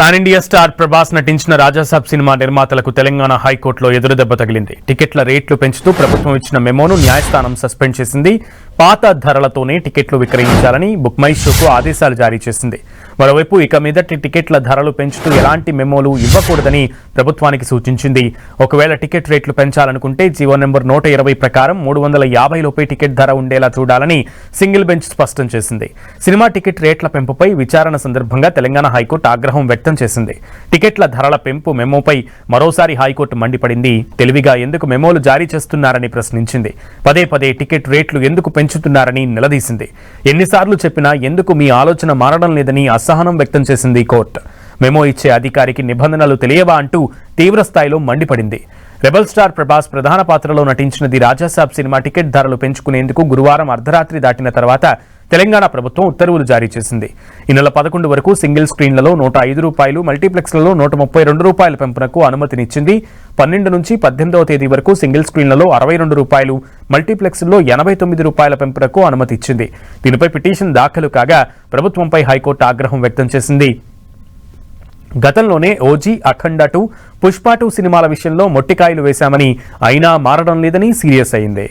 Pan India star Prabhas నటించిన Raja Saab cinema నిర్మాతలకు తెలంగాణ హైకోర్టులో ఎదురుదెబ్బ తగిలింది. టికెట్ల రేట్లు పెంచుతూ ప్రభుత్వం ఇచ్చిన మెమోను న్యాయస్థానం సస్పెండ్ చేసింది. పాత ధరలతోనే టికెట్లు విక్రయించాలని బుక్ మై షోకు ఆదేశాలు జారీ చేసింది. మరోవైపు ఇక మీదటి టికెట్ల ధరలు పెంచుతూ ఎలాంటి మెమోలు ఇవ్వకూడదని ప్రభుత్వానికి సూచించింది. ఒకవేళ టికెట్ రేట్లు పెంచాలనుకుంటే జీవో నెంబర్ 120 ప్రకారం 350 లోపే టికెట్ ధర ఉండేలా చూడాలని సింగిల్ బెంచ్ స్పష్టం చేసింది. సినిమా టికెట్ రేట్ల పెంపుపై విచారణ సందర్భంగా తెలంగాణ హైకోర్టు ఆగ్రహం వ్యక్తం చేసింది. టికెట్ల ధరల పెంపు మెమోపై మరోసారి హైకోర్టు మండిపడింది. తెలివిగా ఎందుకు మెమోలు జారీ చేస్తున్నారని ప్రశ్నించింది. పదే పదే టికెట్ రేట్లు ఎందుకు పెంచుతున్నారని నిలదీసింది. ఎన్నిసార్లు చెప్పినా ఎందుకు మీ ఆలోచన మారడం లేదని అసహనం వ్యక్తం చేసింది కోర్టు. మెమో ఇచ్చే అధికారికి నిబంధనలు తెలియవా అంటూ తీవ్రస్థాయిలో మండిపడింది. రెబల్ స్టార్ ప్రభాస్ ప్రధాన పాత్రలో నటించినది రాజాసాబ్ సినిమా టికెట్ ధరలు పెంచుకునేందుకు గురువారం అర్ధరాత్రి దాటిన తర్వాత తెలంగాణ ప్రభుత్వం ఉత్తర్వులు జారీ చేసింది. ఈ నెల 11 వరకు సింగిల్ స్క్రీన్లలో ₹105, మల్టీప్లెక్స్లలో ₹132 పెంపునకు అనుమతినిచ్చింది. 12 నుంచి 18వ తేదీ వరకు సింగిల్ స్క్రీన్లలో ₹62, మల్టీప్లెక్స్లో ₹89 పెంపునకు అనుమతి ఇచ్చింది. దీనిపై పిటిషన్ దాఖలు కాగా ప్రభుత్వంపై హైకోర్టు ఆగ్రహం వ్యక్తం చేసింది. గతంలోనే ఓజీ, అఖండ 2, పుష్ప 2 సినిమాల విషయంలో మొట్టికాయలు వేశామని అయినా మారడం లేదని సీరియస్ అయింది.